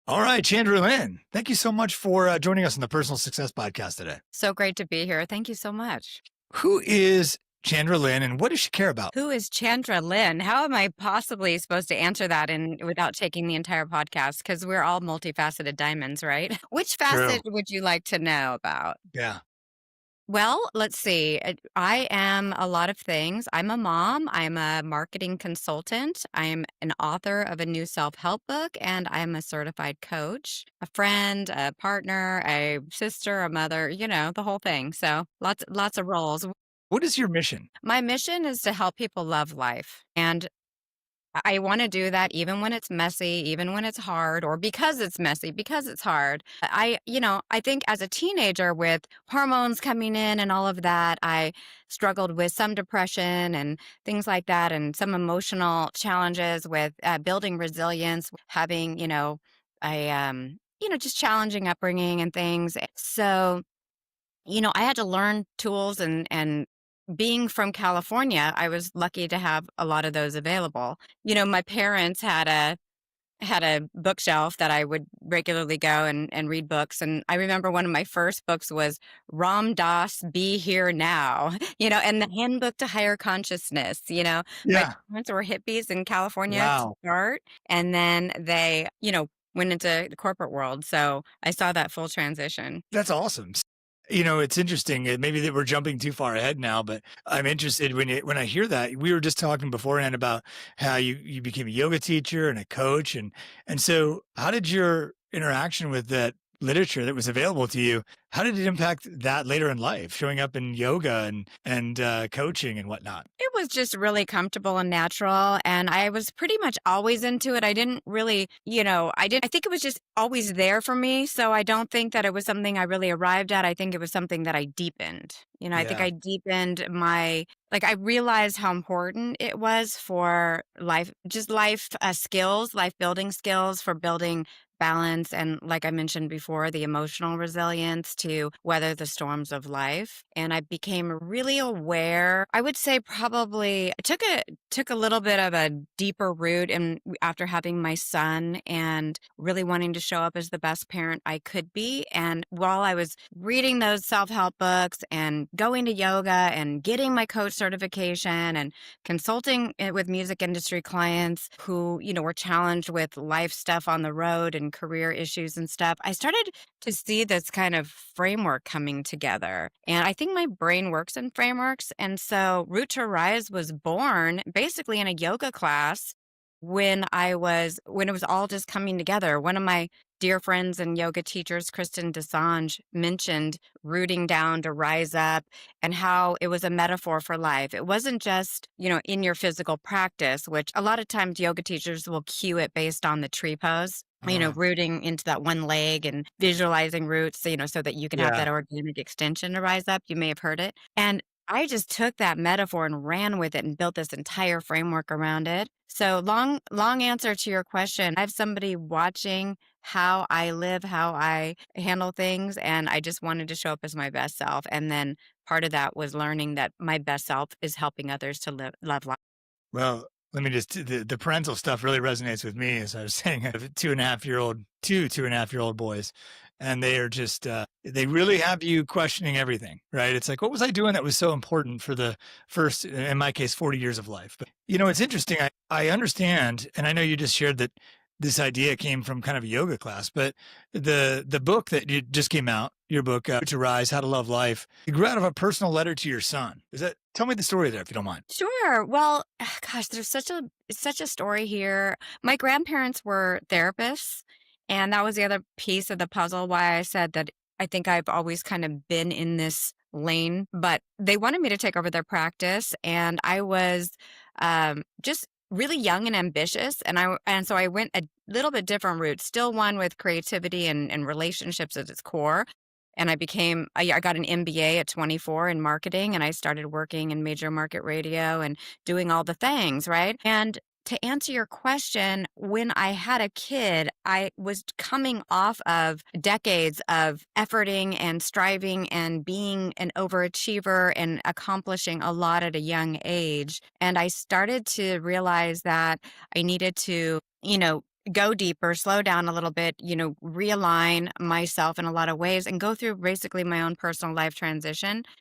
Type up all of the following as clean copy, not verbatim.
All right, Chandra Lynn, thank you so much for joining us on the Personal Success Podcast today. So great to be here. Thank you so much. Who is Chandra Lynn and what does she care about? Who is Chandra Lynn? How am I possibly supposed to answer that without taking the entire podcast? Because we're all multifaceted diamonds, right? Which True. facet would you like to know about? Yeah. Well, let's see. I am a lot of things. I'm a mom. I'm a marketing consultant. I'm an author of a new self help book, and I'm a certified coach, a friend, a partner, a sister, a mother. The whole thing. So lots of roles. What is your mission? My mission is to help people love life. And I want to do that even when it's messy, even when it's hard, or because it's messy, because it's hard. I think as a teenager with hormones coming in and all of that, I struggled with some depression and things like that, and some emotional challenges with building resilience, having, just challenging upbringing and things. So, I had to learn tools and being from California, I was lucky to have a lot of those available. My parents had a bookshelf that I would regularly go and read books. And I remember one of my first books was Ram Dass Be Here Now, and the Handbook to Higher Consciousness. My Yeah. parents were hippies in California to Wow. start, and then they, went into the corporate world. So I saw that full transition. That's awesome. It's interesting. Maybe that we're jumping too far ahead now, but I'm interested when I hear that. We were just talking beforehand about how you became a yoga teacher and a coach, and so how did your interaction with that literature that was available to you? How did it impact that later in life, showing up in yoga and coaching and whatnot? It was just really comfortable and natural, and I was pretty much always into it. I didn't really, I think it was just always there for me, so I don't think that it was something I really arrived at. I think it was something that I deepened. I think Yeah. I deepened I realized how important it was for life, just life skills, life building skills for building balance and, like I mentioned before, the emotional resilience to weather the storms of life. And I became really aware. I would say probably it took a little bit of a deeper root in after having my son and really wanting to show up as the best parent I could be. And while I was reading those self-help books and going to yoga and getting my coach certification and consulting with music industry clients who, were challenged with life stuff on the road and career issues and stuff, I started to see this kind of framework coming together. And I think my brain works in frameworks. And so Root to Rise was born basically in a yoga class when it was all just coming together. One of my dear friends and yoga teachers, Kristen Desange, mentioned rooting down to rise up and how it was a metaphor for life. It wasn't just, in your physical practice, which a lot of times yoga teachers will cue it based on the tree pose. Uh, Rooting into that one leg and visualizing roots, so that you can have yeah. that organic extension to rise up. You may have heard it. And I just took that metaphor and ran with it and built this entire framework around it. So long answer to your question. I have somebody watching how I live, how I handle things, and I just wanted to show up as my best self. And then part of that was learning that my best self is helping others to love life. Well, let me just the parental stuff really resonates with me. As I was saying, I have a 2.5-year-old boys, and they are just they really have you questioning everything, right? It's like, what was I doing that was so important for the first, in my case, 40 years of life? But it's interesting. I understand, and I know you just shared that this idea came from kind of a yoga class, but the book that you just came out, your book, To Rise, How to Love Life, it grew out of a personal letter to your son. Tell me the story there, if you don't mind. Sure. Well, gosh, there's such a story here. My grandparents were therapists, and that was the other piece of the puzzle why I said that I think I've always kind of been in this lane, but they wanted me to take over their practice, and I was just really young and ambitious, and so I went a little bit different route, still one with creativity and relationships at its core. And I got an MBA at 24 in marketing, and I started working in major market radio and doing all the things, right? And to answer your question, when I had a kid, I was coming off of decades of efforting and striving and being an overachiever and accomplishing a lot at a young age. And I started to realize that I needed to, go deeper, slow down a little bit, realign myself in a lot of ways and go through basically my own personal life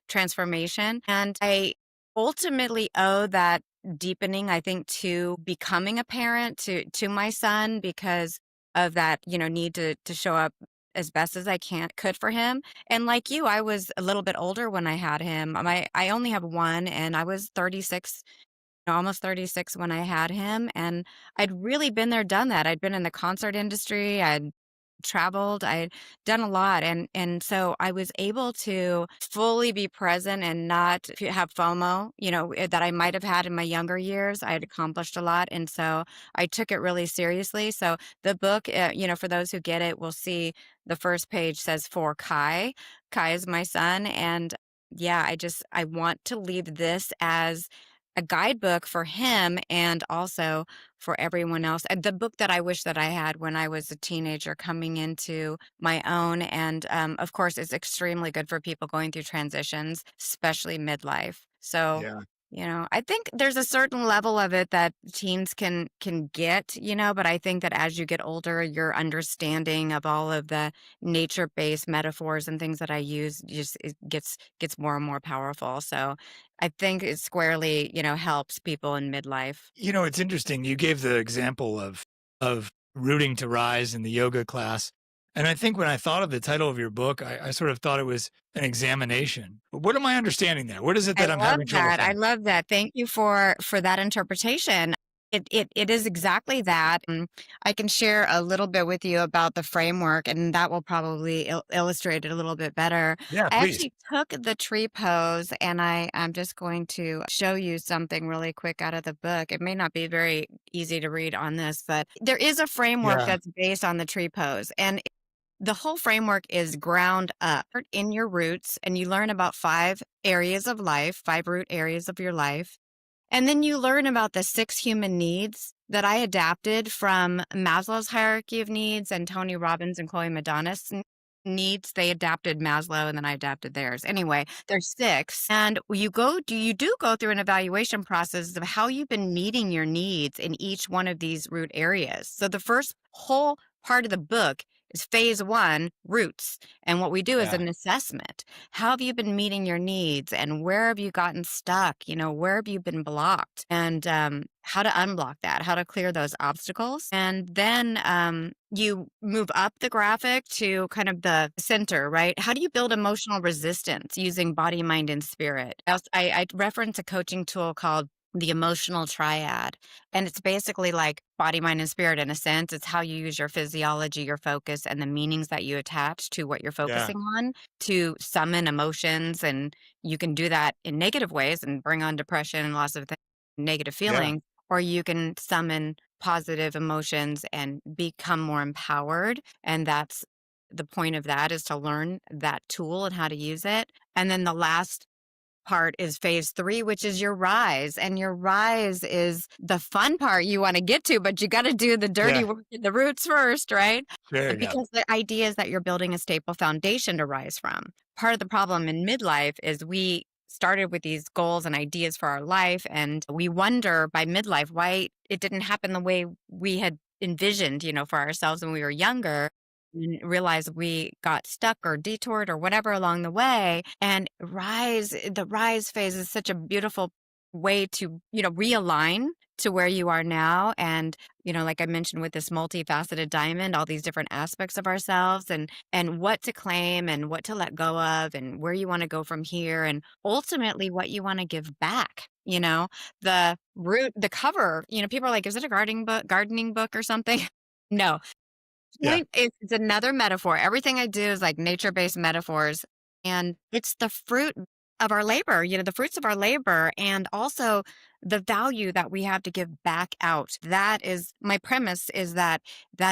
transformation. And I ultimately owe that deepening, I think, to becoming a parent to my son because of that, need to show up as best as I could for him. And like you, I was a little bit older when I had him. I only have one and I was 36, almost 36 when I had him. And I'd really been there, done that. I'd been in the concert industry. I'd traveled. I'd done a lot. And so I was able to fully be present and not have FOMO, that I might have had in my younger years. I had accomplished a lot. And so I took it really seriously. So the book, for those who get it, will see the first page says for Kai. Kai is my son. And yeah, I want to leave this as a guidebook for him and also for everyone else. And the book that I wish that I had when I was a teenager coming into my own. And of course, it's extremely good for people going through transitions, especially midlife. So, Yeah. I think there's a certain level of it that teens can get, but I think that as you get older, your understanding of all of the nature-based metaphors and things that I use just it gets more and more powerful. So I think it squarely, helps people in midlife. It's interesting. You gave the example of rooting to rise in the yoga class. And I think when I thought of the title of your book, I sort of thought it was an examination. What am I understanding there? What is it I that I'm love having trouble that. I finding? love that. Thank you for that interpretation. It is exactly that. I can share a little bit with you about the framework, and that will probably illustrate it a little bit better. Yeah, I please. actually took the tree pose, and I'm just going to show you something really quick out of the book. It may not be very easy to read on this, but there is a framework Yeah. that's based on the tree pose, and the whole framework is ground up in your roots, and you learn about five root areas of your life. And then you learn about the six human needs that I adapted from Maslow's hierarchy of needs and Tony Robbins and Chloe Madonna's needs. They adapted Maslow and then I adapted theirs. Anyway, there's six. And you do go through an evaluation process of how you've been meeting your needs in each one of these root areas. So the first whole part of the book is phase one, roots. And what we do is Yeah. an assessment. How have you been meeting your needs and where have you gotten stuck? Where have you been blocked? And how to unblock that, how to clear those obstacles. And then you move up the graphic to kind of the center, right? How do you build emotional resistance using body, mind, and spirit? I reference a coaching tool called the emotional triad. And it's basically like body, mind, and spirit in a sense. It's how you use your physiology, your focus, and the meanings that you attach to what you're Yeah. focusing on to summon emotions. And you can do that in negative ways and bring on depression and lots of negative Yeah. feelings, or you can summon positive emotions and become more empowered. And that's the point of that is to learn that tool and how to use it. And then the last part is phase three, which is your rise. And your rise is the fun part you want to get to, but you got to do the dirty Yeah. work in the roots first, right? Sure. Yeah. Because the idea is that you're building a stable foundation to rise from. Part of the problem in midlife is we started with these goals and ideas for our life, and we wonder by midlife why it didn't happen the way we had envisioned, for ourselves when we were younger and realize we got stuck or detoured or whatever along the way. And the rise phase is such a beautiful way to, realign to where you are now. And, like I mentioned with this multifaceted diamond, all these different aspects of ourselves and what to claim and what to let go of and where you want to go from here. And ultimately what you want to give back. The cover, people are like, is it a gardening book or something? No, Yeah. point is it's another metaphor. Everything I do is like nature-based metaphors, and it's the fruit of our labor, the fruits of our labor, and also the value that we have to give back out. That is my premise is that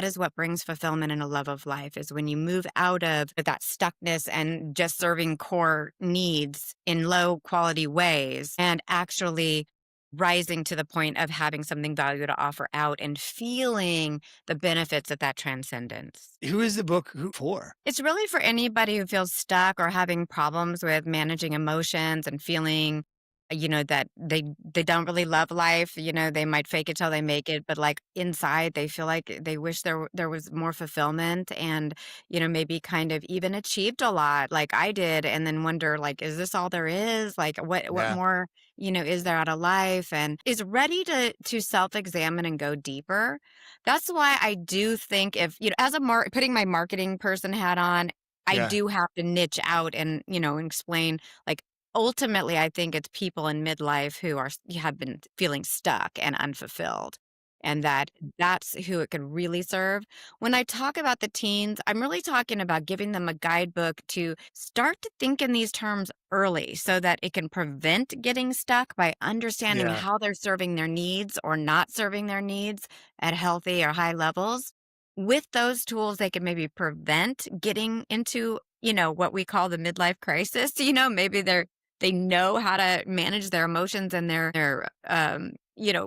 is what brings fulfillment and a love of life is when you move out of that stuckness and just serving core needs in low quality ways and actually rising to the point of having something value to offer out and feeling the benefits of that transcendence. Who is the book who for? It's really for anybody who feels stuck or having problems with managing emotions and feeling that they don't really love life. They might fake it till they make it, but like inside they feel like they wish there was more fulfillment, and maybe kind of even achieved a lot like I did, and then wonder, like, is this all there is? Like, what Yeah. more is there out of life, and is ready to self-examine and go deeper. That's why I do think, if as putting my marketing person hat on, I Yeah. do have to niche out and explain, like, ultimately, I think it's people in midlife who have been feeling stuck and unfulfilled, and that's who it could really serve. When I talk about the teens, I'm really talking about giving them a guidebook to start to think in these terms early, so that it can prevent getting stuck by understanding Yeah. how they're serving their needs or not serving their needs at healthy or high levels. With those tools, they can maybe prevent getting into, what we call the midlife crisis. Maybe they know how to manage their emotions and their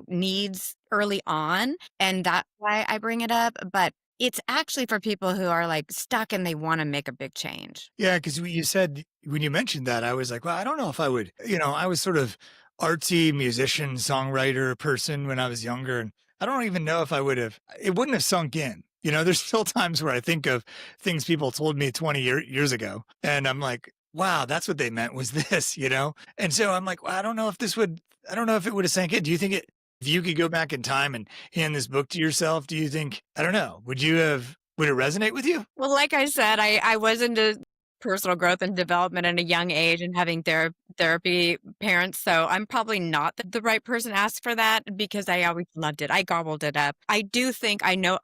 needs early on, and that's why I bring it up, but it's actually for people who are, like, stuck and they wanna make a big change. Yeah, because you said when you mentioned that, I was like, "Well, I don't know if I would." I was sort of artsy musician, songwriter person when I was younger, and I don't even know if I would have it wouldn't have sunk in. There's still times where I think of things people told me 20 years ago, and I'm like, "Wow, that's what they meant was this," you know? And so I'm like, "Well, I don't know if it would have sank in." Do you think if you could go back in time and hand this book to yourself, do you think I don't know, would it resonate with you? Well, like I said, I was into personal growth and development at a young age and having therapy parents, so I'm probably not the right person to ask for that, because I always loved it. I gobbled it up. I do think I know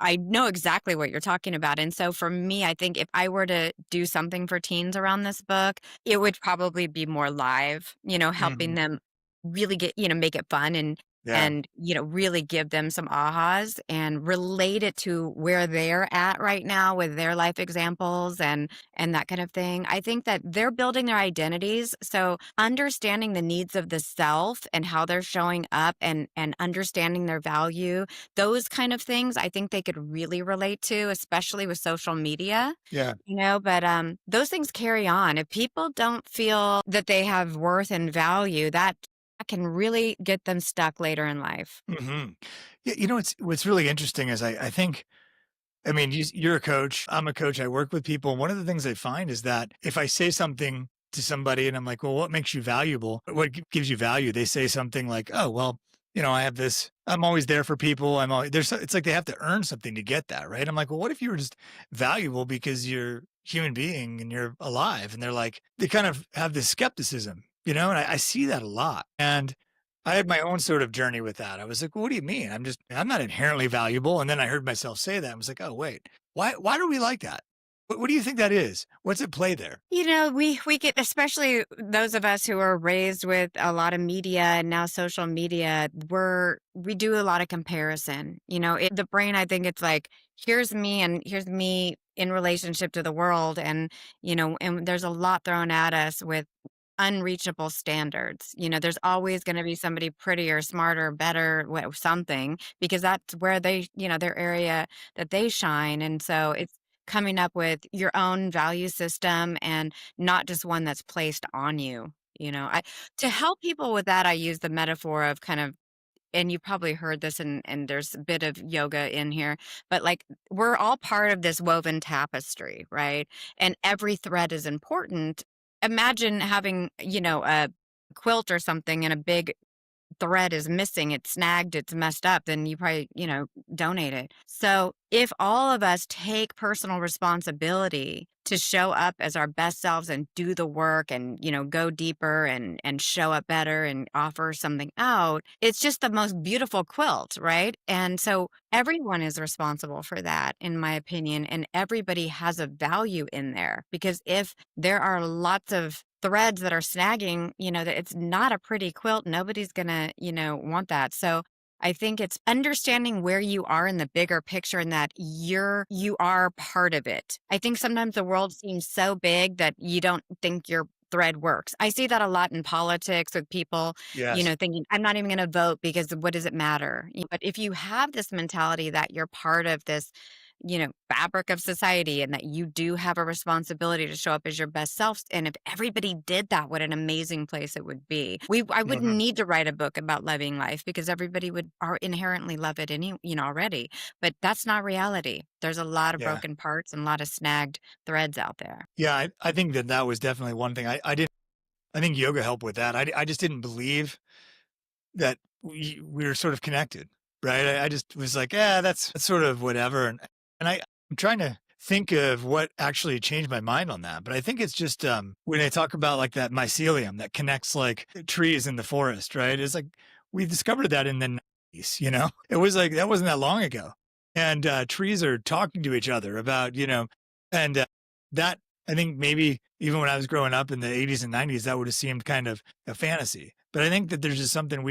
exactly what you're talking about, and so for me, I think if I were to do something for teens around this book, it would probably be more live, helping Mhm. them really make it fun, and Yeah. and really give them some ahas and relate it to where they're at right now with their life examples, and that kind of thing. I think that they're building their identities, so understanding the needs of the self and how they're showing up, and understanding their value, those kind of things I think they could really relate to, especially with social media. Yeah. But those things carry on. If people don't feel that they have worth and value, that can really get them stuck later in life. Mhm. Yeah, what's really interesting is I think I mean, you're a coach, I'm a coach, I work with people, and one of the things I find is that if I say something to somebody and I'm like, "Well, what makes you valuable? What gives you value?" They say something like, "Oh, well, I have this I'm always there for people, I'm always" it's like they have to earn something to get that, right? I'm like, "Well, what if you were just valuable because you're a human being and you're alive?" And they're like they kind of have this skepticism, and I see that a lot. And I had my own sort of journey with that. I was like, "Well, what do you mean? I'm not inherently valuable." And then I heard myself say that. I was like, "Oh, wait. Why are we like that? What do you think that is? What's at play there?" We get, especially those of us who are raised with a lot of media and now social media, we do a lot of comparison. The brain, I think it's like, here's me and here's me in relationship to the world, and there's a lot thrown at us with unreachable standards. There's always going to be somebody prettier, smarter, better, something, because that's where their area that they shine. And so it's coming up with your own value system, and not just one that's placed on you. To help people with that, I use the metaphor of kind of, and you probably heard this, and there's a bit of yoga in here, but like, we're all part of this woven tapestry, right? And every thread is important. Imagine having, a quilt or something, and a big thread is missing, it's snagged, it's messed up, then you probably, donate it. So if all of us take personal responsibility to show up as our best selves and do the work, and, go deeper, and show up better and offer something out, it's just the most beautiful quilt, right? And so everyone is responsible for that, in my opinion, and everybody has a value in there, because if there are lots of threads that are snagging, that it's not a pretty quilt, nobody's gonna, want that. So I think it's understanding where you are in the bigger picture, and that you are part of it. I think sometimes the world seems so big that you don't think your thread works. I see that a lot in politics with people, Yes. thinking, I'm not even going to vote because what does it matter? But if you have this mentality that you're part of this fabric of society, and that you do have a responsibility to show up as your best self. And if everybody did that, what an amazing place it would be. I wouldn't Mhm. need to write a book about loving life because everybody would are inherently love it already. But that's not reality. There's a lot of Yeah. broken parts and a lot of snagged threads out there. Yeah, I think that that was definitely one thing. I think yoga helped with that. I just didn't believe that we were sort of connected, right? I just was like, "Yeah, that's sort of whatever," and I'm trying to think of what actually changed my mind on that, but I think it's just, when I talk about, like, that mycelium that connects, like, trees in the forest, right? It's like, we discovered that in the '90s, you know? It was like that wasn't that long ago, and, trees are talking to each other about, and, that I think maybe even when I was growing up in the '80s and '90s, that would have seemed kind of a fantasy. But I think that there's just something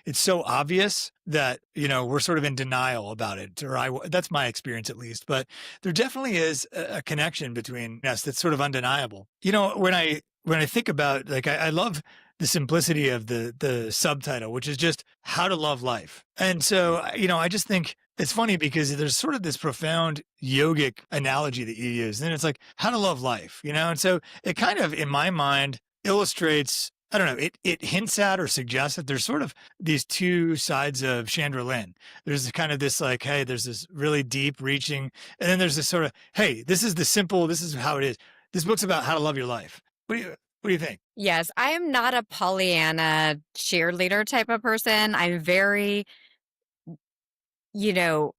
it's so obvious that, we're sort of in denial about it, or that's my experience at least. But there definitely is a connection between us that's sort of undeniable. When I think about, like, I love the simplicity of the subtitle, which is just how to love life. And so, I just think it's funny because there's sort of this profound yogic analogy that you use. And it's like how to love life, And so it kind of, in my mind, illustrates, I don't know, it hints at or suggests that there's sort of these two sides of Chandra Lynn. There's kind of this like, hey, there's this really deep reaching, and then there's this sort of, hey, this is how it is. This book's about how to love your life. What do you think? Yes, I am not a Pollyanna cheerleader type of person. I'm very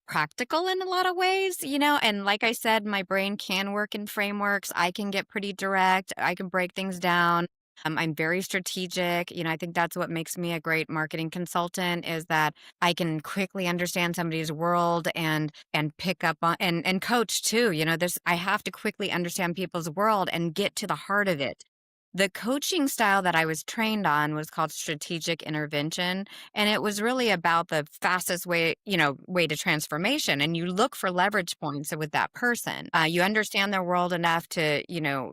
practical in a lot of ways, and like I said, my brain can work in frameworks. I can get pretty direct. I can break things down. I'm very strategic. I think that's what makes me a great marketing consultant is that I can quickly understand somebody's world and pick up on and coach too. I have to quickly understand people's world and get to the heart of it. The coaching style that I was trained on was called strategic intervention, and it was really about the fastest way to transformation. And you look for leverage points with that person. You understand their world enough to,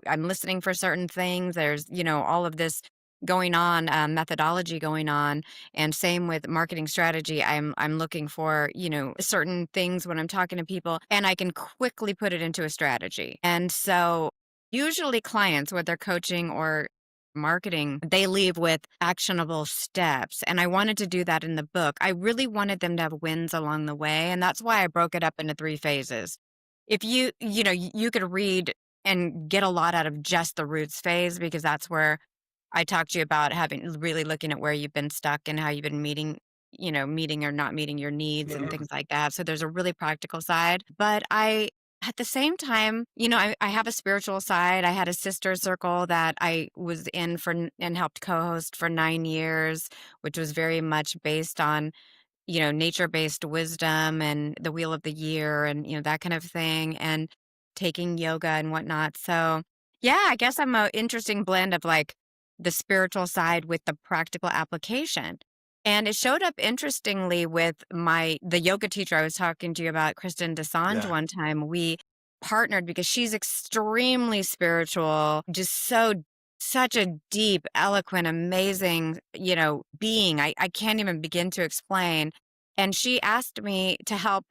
I'm listening for certain things. There's, all of this going on, methodology going on, and same with marketing strategy. I'm looking for, certain things when I'm talking to people, and I can quickly put it into a strategy. And so usually clients, whether coaching or marketing, they leave with actionable steps. And I wanted to do that in the book. I really wanted them to have wins along the way. And that's why I broke it up into 3 phases. If you could read and get a lot out of just the roots phase, because that's where I talked to you about having really looking at where you've been stuck and how you've been meeting or not meeting your needs and Mhm. things like that. So there's a really practical side. But at the same time, I have a spiritual side. I had a sister circle that I was in and helped co-host for 9 years, which was very much based on, nature-based wisdom and the wheel of the year and, that kind of thing, and taking yoga and whatnot. So yeah, I guess I'm a interesting blend of like the spiritual side with the practical application. And it showed up interestingly with the yoga teacher I was talking to you about, Kristen Desange, Yeah. one time. We partnered because she's extremely spiritual, just such a deep, eloquent, amazing, being. I can't even begin to explain. And she asked me to help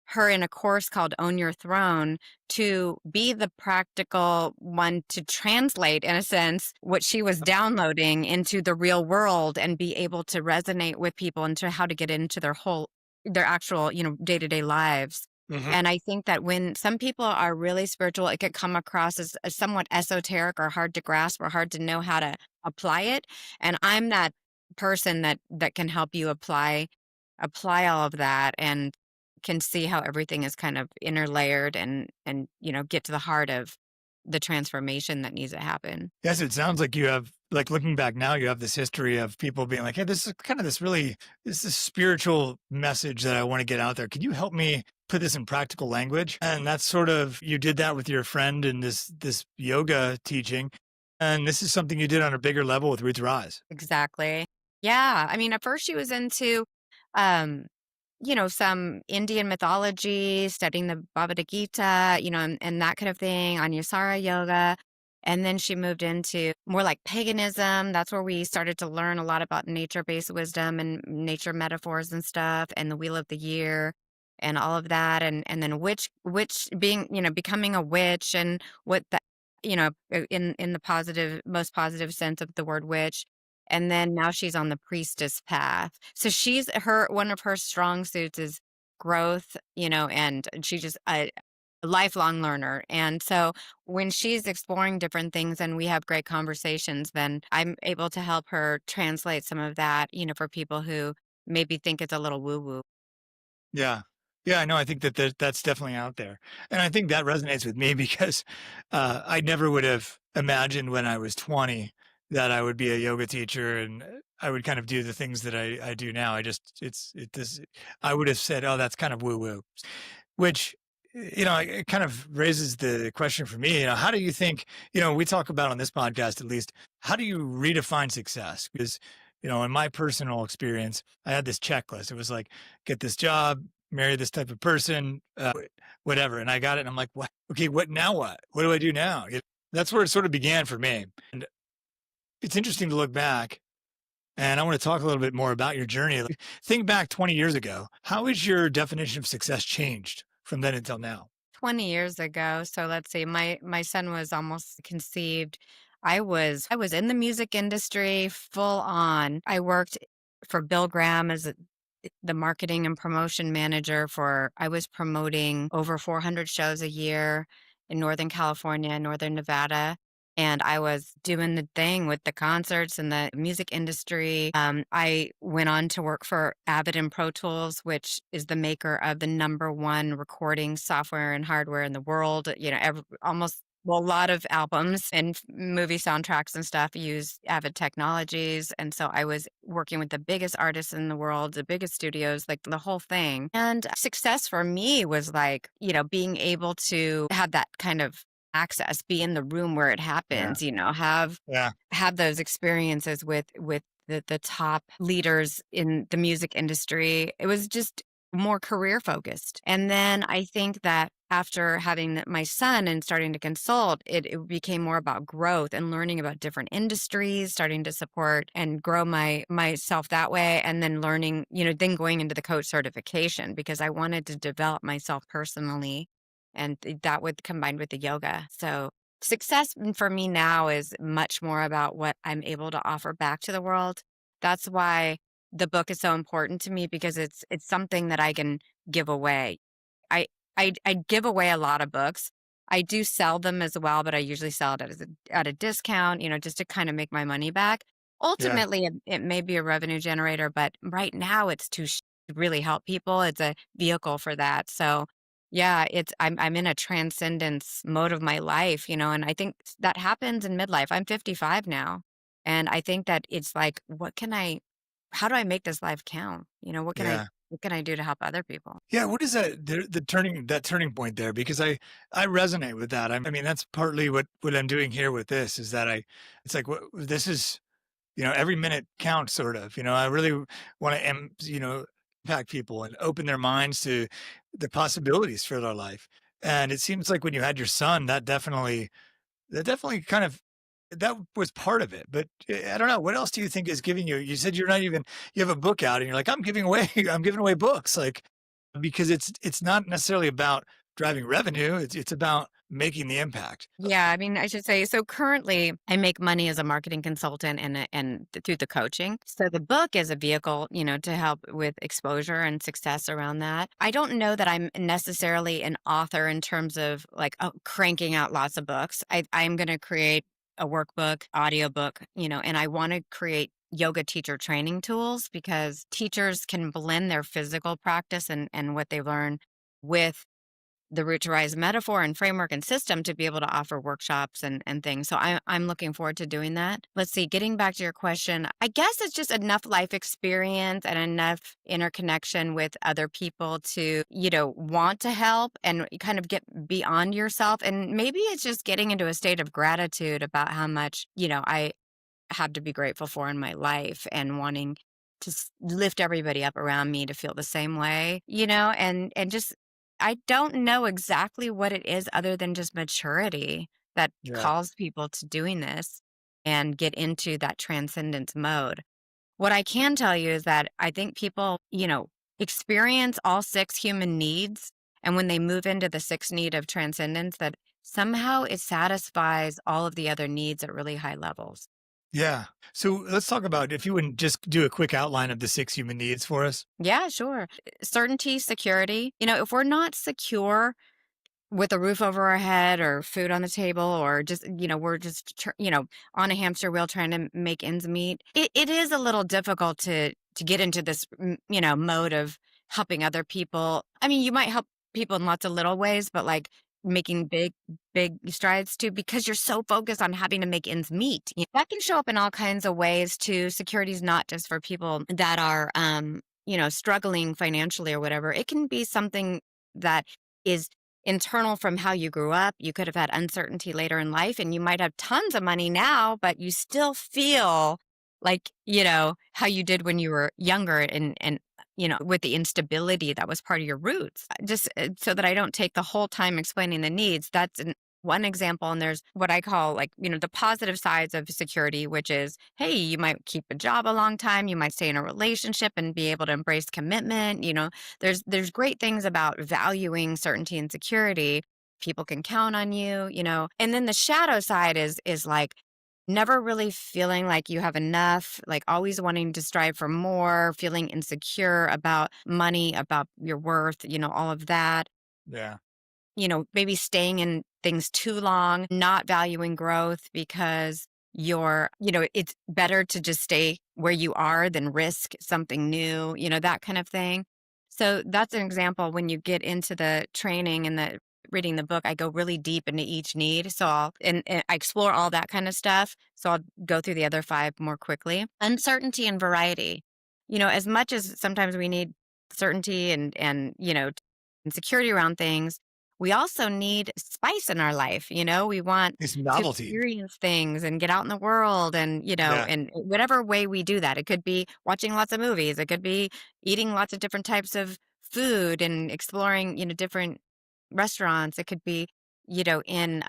her in a course called Own Your Throne to be the practical one to translate, in a sense, what she was downloading into the real world and be able to resonate with people and to how to get into their actual, day-to-day lives. Mhm. And I think that when some people are really spiritual, it could come across as somewhat esoteric or hard to grasp or hard to know how to apply it. And I'm that person that can help you apply all of that and can see how everything is kind of interlayered and get to the heart of the transformation that needs to happen. Yes, it sounds like you have, like, looking back now, you have this history of people being like, "Hey, this is kind of this spiritual message that I want to get out there. Can you help me put this in practical language?" And that's sort of, you did that with your friend in this yoga teaching, and this is something you did on a bigger level with Roots Rise. Exactly. Yeah. I mean, at first she was into um some Indian mythology, studying the Bhagavad Gita, and that kind of thing, Anusara yoga. And then she moved into more like paganism. That's where we started to learn a lot about nature based wisdom and nature metaphors and stuff, and the wheel of the year. and all of that, and then witch being, becoming a witch, and what that, in the positive, most positive sense of the word witch. And then now she's on the priestess path. So she's her one of her strong suits is growth, and she's just a lifelong learner. And so when she's exploring different things and we have great conversations, then I'm able to help her translate some of that, for people who maybe think it's a little woo woo. Yeah. Yeah, I know, I think that that's definitely out there, and I think that resonates with me because, I never would have imagined when I was 20 that I would be a yoga teacher and, I would kind of do the things that I do now. I just it this I would have said, "Oh, that's kind of woo woo." Which, it kind of raises the question for me, how do you think, we talk about on this podcast at least, how do you redefine success? Because, in my personal experience, I had this checklist. It was like, get this job, marry this type of person, whatever. And I got it. And I'm like, what? Okay, what now? What do I do now? That's where it sort of began for me. And it's interesting to look back. And I want to talk a little bit more about your journey. Like, think back 20 years ago. How has your definition of success changed from then until now? 20 years ago. So let's see, my son was almost conceived. I was in the music industry full on. I worked for Bill Graham as the marketing and promotion manager for I was promoting over 400 shows a year in Northern California, Northern Nevada. And I was doing the thing with the concerts and the music industry. I went on to work for Avid and Pro Tools, which is the maker of the number one recording software and hardware in the world. Almost, well, a lot of albums and movie soundtracks and stuff use Avid technologies. And so I was working with the biggest artists in the world, the biggest studios, like the whole thing. And success for me was like, being able to have that kind of access, be in the room where it Yeah. happens, Yeah. have those experiences with the top leaders in the music industry. It was just more career focused. And then I think that after having my son and starting to consult, it became more about growth and learning about different industries, starting to support and grow myself that way. And then learning, then going into the coach certification because I wanted to develop myself personally. And that would combined with the yoga. So success for me now is much more about what I'm able to offer back to the world. That's why the book is so important to me because it's something that I can give away. I I give away a lot of books. I do sell them as well, but I usually sell it at a discount, just to kind of make my money back. Yeah. Ultimately, it may be a revenue generator, but right now it's to really help people. It's a vehicle for that. So yeah, I'm in a transcendence mode of my life, and I think that happens in midlife. I'm 55 now. And I think that it's like, how do I make this life count? Yeah. What can I do to help other people? Yeah. What is that turning point there? Because I resonate with that. I mean, that's partly what I'm doing here with this is that it's like, this is, every minute counts sort of, I really want to, impact people and open their minds to the possibilities for their life. And it seems like when you had your son, that definitely kind of that was part of it, but, I don't know, what else do you think is giving you said you have a book out and you're like, "I'm giving away I'm giving away books," like, because it's not necessarily about driving revenue, it's about making the impact. Yeah, I mean, I should say, so currently I make money as a marketing consultant and through the coaching. So the book is a vehicle, to help with exposure and success around that. I don't know that I'm necessarily an author in terms of like cranking out lots of books. I'm going to create a workbook, audiobook, and I want to create yoga teacher training tools because teachers can blend their physical practice and what they learn with the root to rise metaphor and framework and system to be able to offer workshops and things. So I'm looking forward to doing that. Let's see, getting back to your question, I guess it's just enough life experience and enough interconnection with other people to, want to help and kind of get beyond yourself. And maybe it's just getting into a state of gratitude about how much, I have to be grateful for in my life and wanting to lift everybody up around me to feel the same way, and just I don't know exactly what it is other than just maturity that Yeah, calls people to doing this and get into that transcendence mode. What I can tell you is that I think people, experience all six human needs. And when they move into the sixth need of transcendence, that somehow it satisfies all of the other needs at really high levels. Yeah. So let's talk about if you wouldn't just do a quick outline of the six human needs for us. Yeah, sure. Certainty, security. If we're not secure with a roof over our head or food on the table, or just, we're just, on a hamster wheel trying to make ends meet, it is a little difficult to get into this, mode of helping other people. I mean, you might help people in lots of little ways, but like making big strides too, because you're so focused on having to make ends meet. That can show up in all kinds of ways too. Security is not just for people that are, struggling financially or whatever. It can be something that is internal from how you grew up. You could have had uncertainty later in life, and you might have tons of money now, but you still feel like, how you did when you were younger, and with the instability that was part of your roots. Just so that I don't take the whole time explaining the needs, that's one example. And there's what I call, like, the positive sides of security, which is, hey, you might keep a job a long time. You might stay in a relationship and be able to embrace commitment. There's great things about valuing certainty and security. People can count on you, and then the shadow side is like never really feeling like you have enough, like always wanting to strive for more, feeling insecure about money, about your worth, all of that. Yeah. Maybe staying in things too long, not valuing growth because it's better to just stay where you are than risk something new, that kind of thing. So that's an example. When you get into the training and the reading the book, I go really deep into each need. So and I explore all that kind of stuff. So I'll go through the other five more quickly. Uncertainty and variety. As much as sometimes we need certainty and security around things, we also need spice in our life. We want It's to novelty. experience things and get out in the world, and, Yeah. and whatever way we do that. It could be watching lots of movies. It could be eating lots of different types of food and exploring, different restaurants. It could be, in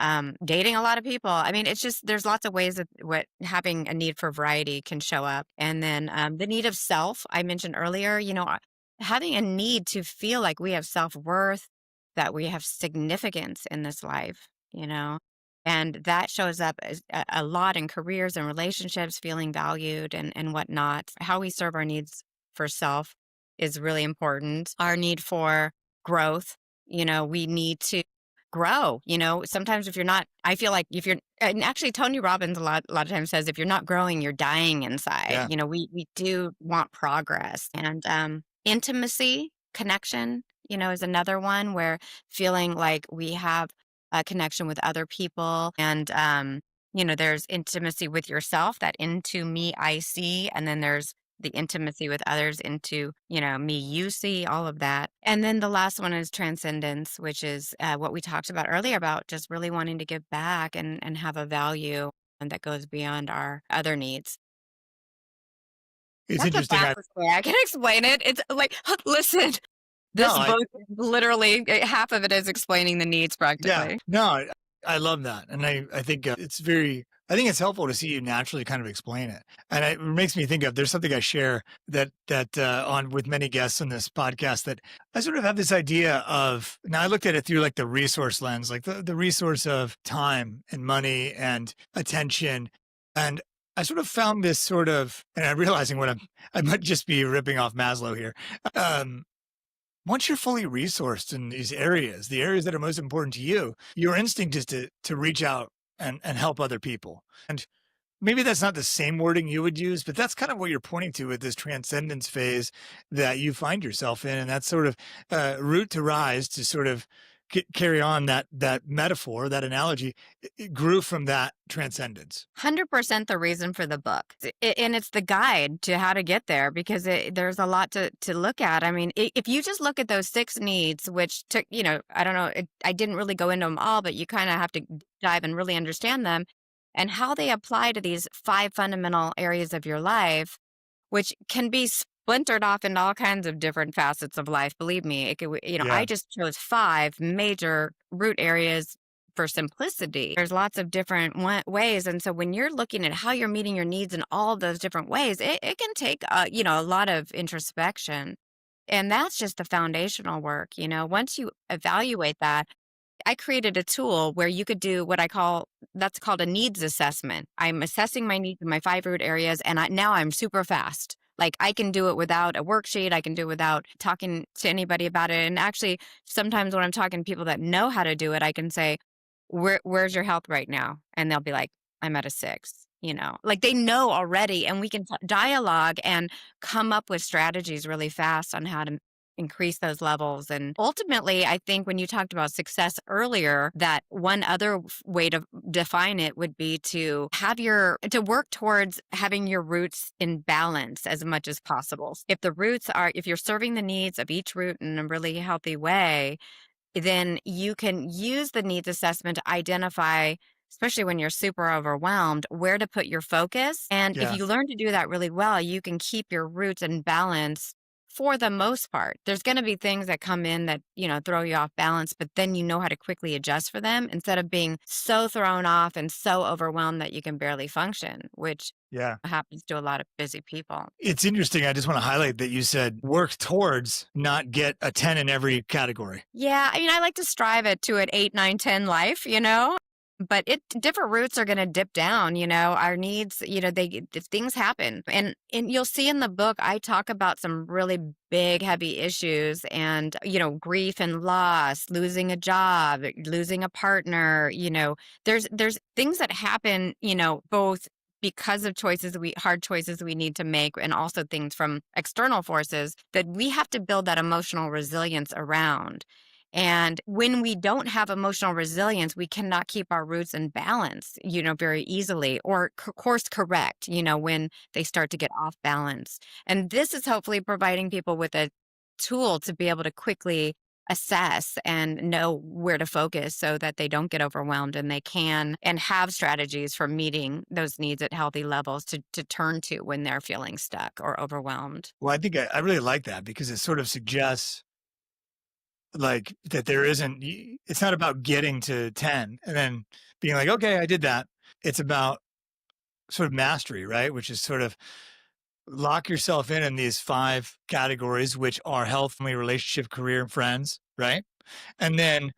dating a lot of people. I mean, it's just, there's lots of ways that what having a need for variety can show up. And then the need of self, I mentioned earlier, having a need to feel like we have self-worth, that we have significance in this life, and that shows up as a lot in careers and relationships, feeling valued and whatnot. How we serve our needs for self is really important. Our need for growth, we need to grow. Sometimes if you're not, I feel like if you're, and actually Tony Robbins a lot of times says, if you're not growing, you're dying inside. Yeah. We do want progress. And intimacy, connection, is another one, where feeling like we have a connection with other people. And there's intimacy with yourself, that into me I see, and then there's the intimacy with others into, me you see, all of that. And then the last one is transcendence, which is what we talked about earlier, about just really wanting to give back and have a value and that goes beyond our other needs. It's That's the interesting. fastest way I can explain it. It's like, listen, No, this I book, literally, half of it is explaining the needs Yeah. practically. No, I love that. And I think I think it's helpful to see you naturally kind of explain it. And it makes me think of, there's something I share that on with many guests on this podcast, that I sort of have this idea of, now I looked at it through like the resource lens, like the resource of time and money and attention. And I sort of found this sort of, and I'm realizing I might just be ripping off Maslow here. Um, Once you're fully resourced in these areas, the areas that are most important to you, your instinct is to reach out and help other people. And maybe that's not the same wording you would use, but that's kind of what you're pointing to with this transcendence phase that you find yourself in. And that's sort of root to rise, to sort of carry on that metaphor, that analogy. It grew from that transcendence. 100% the reason for the book. And it's the guide to how to get there, because there's a lot to look at. I mean, if you just look at those six needs, which took, I don't know, I didn't really go into them all, but you kind of have to dive and really understand them and how they apply to these five fundamental areas of your life, which can be splintered off into all kinds of different facets of life. Believe me, it could, I Yeah. just chose five major root areas for simplicity. There's lots of different ways. And so when you're looking at how you're meeting your needs in all of those different ways, it can take, a lot of introspection. And that's just the foundational work. Once you evaluate that, I created a tool where you could do what I call that's called a needs assessment. I'm assessing my needs in my 5 root areas, and now I'm super fast. Like I can do it without a worksheet. I can do it without talking to anybody about it. And actually, sometimes when I'm talking to people that know how to do it, I can say, where's your health right now? And they'll be like, I'm at a 6. Like they know already, and we can dialogue and come up with strategies really fast on how to increase those levels. And ultimately, I think when you talked about success earlier, that one other way to define it would be to work towards having your roots in balance as much as possible. If you're serving the needs of each root in a really healthy way, then you can use the needs assessment to identify, especially when you're super overwhelmed, where to put your focus. And if Yeah. you learn to do that really well, you can keep your roots in balance for the most part. There's going to be things that come in that, throw you off balance, but then you know how to quickly adjust for them instead of being so thrown off and so overwhelmed that you can barely function, which Yeah. happens to a lot of busy people. It's interesting. I just want to highlight that you said work towards, not get a 10 in every category. Yeah, I mean, I like to strive to an 8, 9, 10 life, but different roots are going to dip down, our needs, things happen. And you'll see in the book, I talk about some really big, heavy issues and, grief and loss, losing a job, losing a partner, there's things that happen, both because of hard choices we need to make, and also things from external forces that we have to build that emotional resilience around. And when we don't have emotional resilience, we cannot keep our roots in balance, very easily, or course correct, when they start to get off balance. And this is hopefully providing people with a tool to be able to quickly assess and know where to focus so that they don't get overwhelmed, and they can and have strategies for meeting those needs at healthy levels to turn to when they're feeling stuck or overwhelmed. Well, I think I really like that because it sort of suggests like that it's not about getting to 10 and then being like, okay, I did that. It's about sort of mastery, right? Which is sort of lock yourself in these 5 categories, which are health, family, relationship, career, and friends, right? And then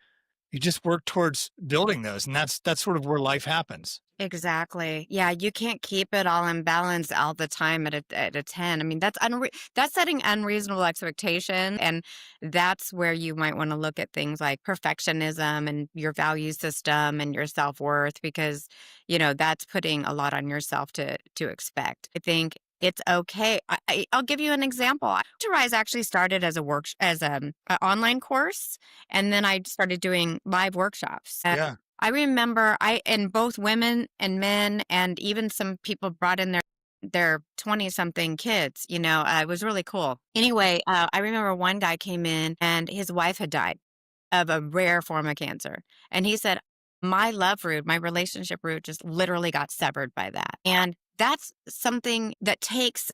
you just work towards building those. And that's sort of where life happens. Exactly. Yeah, you can't keep it all in balance all the time at a 10. I mean, that's setting unreasonable expectation, and that's where you might want to look at things like perfectionism and your value system and your self-worth, because, that's putting a lot on yourself to expect. I think it's okay. I'll give you an example. To Rise actually started as a online course, and then I started doing live workshops. Yeah. I remember and both women and men, and even some people brought in their 20 something kids, it was really cool. Anyway, I remember one guy came in and his wife had died of a rare form of cancer. And he said, my love root, my relationship root just literally got severed by that. And that's something that takes,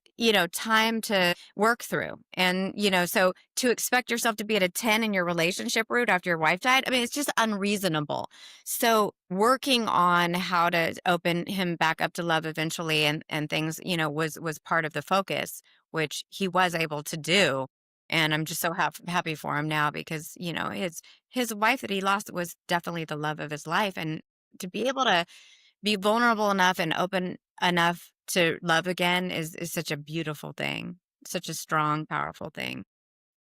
time to work through. And, so to expect yourself to be at a 10 in your relationship root after your wife died, I mean, it's just unreasonable. So working on how to open him back up to love eventually, and things, was part of the focus, which he was able to do. And I'm just so happy for him now, because, his wife that he lost was definitely the love of his life. And to be able to be vulnerable enough and open enough to love again is such a beautiful thing, such a strong, powerful thing.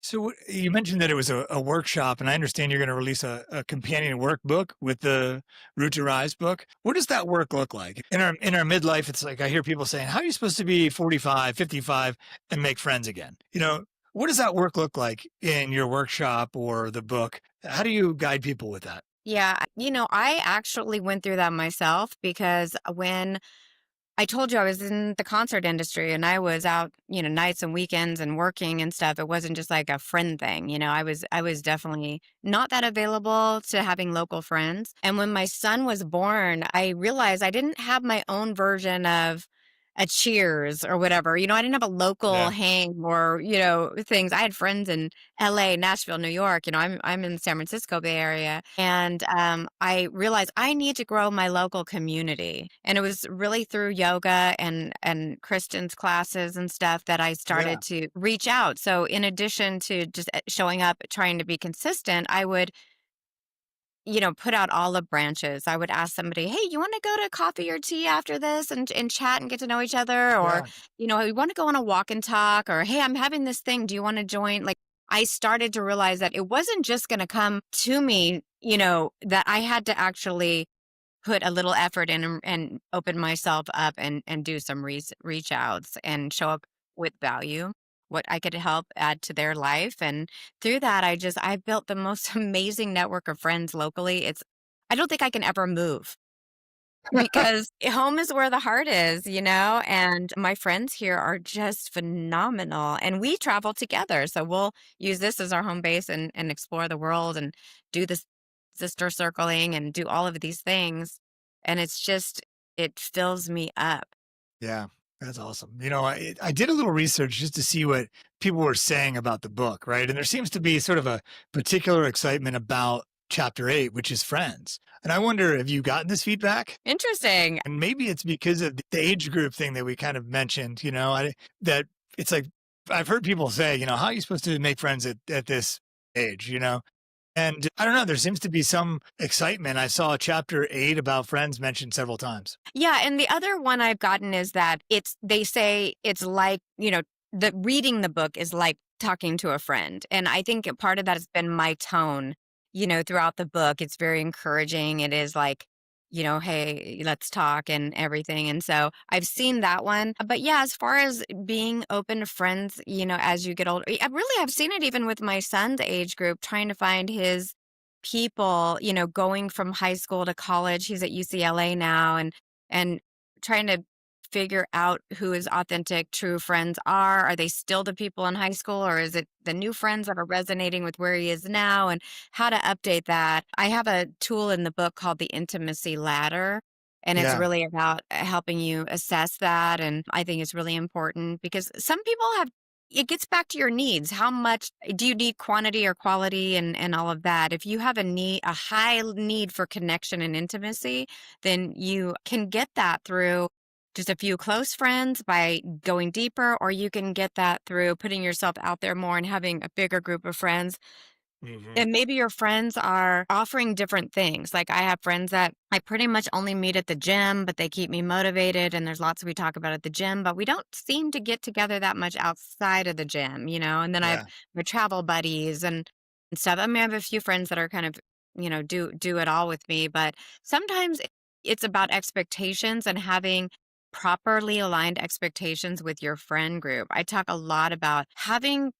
So you mentioned that it was a workshop, and I understand you're going to release a companion workbook with the Root to Rise book. What does that work look like? In our midlife, it's like I hear people saying, how are you supposed to be 45, 55 and make friends again? What does that work look like in your workshop or the book? How do you guide people with that? Yeah, I actually went through that myself, because when I told you I was in the concert industry and I was out, nights and weekends and working and stuff. It wasn't just like a friend thing. I was definitely not that available to having local friends. And when my son was born, I realized I didn't have my own version of a Cheers or whatever. I didn't have a local Yeah. hang or, things. I had friends in LA, Nashville, New York. I'm in the San Francisco Bay Area. And I realized I need to grow my local community. And it was really through yoga and Kristen's classes and stuff that I Yeah. started to reach out. So in addition to just showing up, trying to be consistent, I would put out olive branches. I would ask somebody, "Hey, you want to go to coffee or tea after this and chat and get to know each other?" Or, Yeah. "We want to go on a walk and talk," or, "Hey, I'm having this thing. Do you want to join?" Like, I started to realize that it wasn't just going to come to me, that I had to actually put a little effort in and open myself up and do some reach outs and show up with value, what I could help add to their life. And through that, I built the most amazing network of friends locally. I don't think I can ever move because home is where the heart is, and my friends here are just phenomenal. And we travel together. So we'll use this as our home base and explore the world and do this sister circling and do all of these things. And it fills me up. Yeah, that's awesome. I did a little research just to see what people were saying about the book, right? And there seems to be sort of a particular excitement about chapter 8, which is friends. And I wonder, have you gotten this feedback? Interesting. And maybe it's because of the age group thing that we kind of mentioned, that it's like I've heard people say, how are you supposed to make friends at this age? And I don't know, there seems to be some excitement. I saw chapter 8 about friends mentioned several times. Yeah, and the other one I've gotten is that they say it's like, the reading the book is like talking to a friend. And I think a part of that has been my tone, throughout the book. It's very encouraging. It is like, hey, let's talk and everything. And so I've seen that one. But yeah, as far as being open to friends, as you get older, I really have seen it even with my son's age group, trying to find his people, going from high school to college. He's at UCLA now and trying to figure out who his authentic true friends are. Are they still the people in high school, or is it the new friends that are resonating with where he is now, and how to update that? I have a tool in the book called the intimacy ladder. And it's Yeah. really about helping you assess that. And I think it's really important because some people it gets back to your needs. How much do you need, quantity or quality, and all of that? If you have a high need for connection and intimacy, then you can get that through just a few close friends by going deeper, or you can get that through putting yourself out there more and having a bigger group of friends. Hmm. And maybe your friends are offering different things. Like, I have friends that I pretty much only meet at the gym, but they keep me motivated. And there's lots we talk about at the gym, but we don't seem to get together that much outside of the gym, And then I have Yeah. my travel buddies and stuff. I mean, I have a few friends that are kind of, do it all with me, but sometimes it's about expectations and having properly aligned expectations with your friend group. I talk a lot about having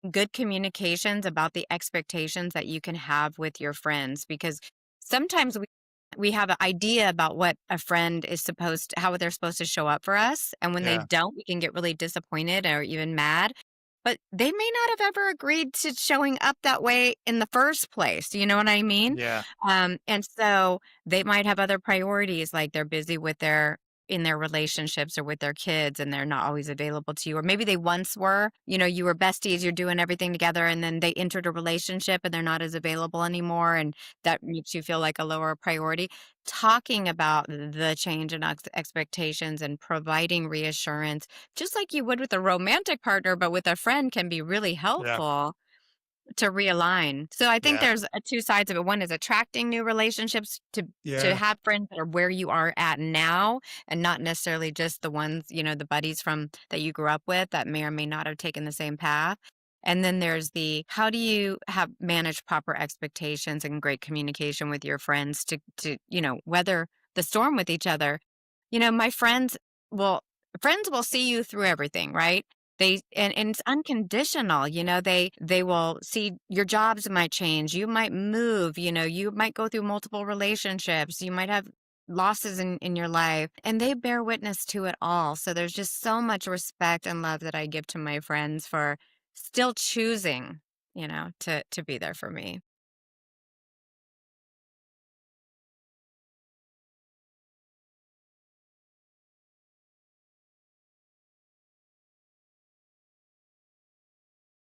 good communications about the expectations that you can have with your friends, because sometimes we have an idea about what a friend is how they're supposed to show up for us, and when they Yeah. don't, we can get really disappointed or even mad, but they may not have ever agreed to showing up that way in the first place. You know what I mean? Yeah. And so they might have other priorities, like they're busy with in their relationships or with their kids, and they're not always available to you. Or maybe they once were, you were besties, you're doing everything together, and then they entered a relationship and they're not as available anymore. And that makes you feel like a lower priority. Talking about the change in expectations and providing reassurance, just like you would with a romantic partner, but with a friend, can be really Yeah. helpful to realign. So I think Yeah. there's two sides of it. One is attracting new relationships to Yeah. have friends that are where you are at now, and not necessarily just the ones, the buddies from that you grew up with that may or may not have taken the same path. And then there's the how do you have manage proper expectations and great communication with your friends to weather the storm with each other. My will friends will see you through everything, right? And it's unconditional. They will see your jobs might change, you might move, you might go through multiple relationships, you might have losses in your life, and they bear witness to it all. So there's just so much respect and love that I give to my friends for still choosing, to be there for me.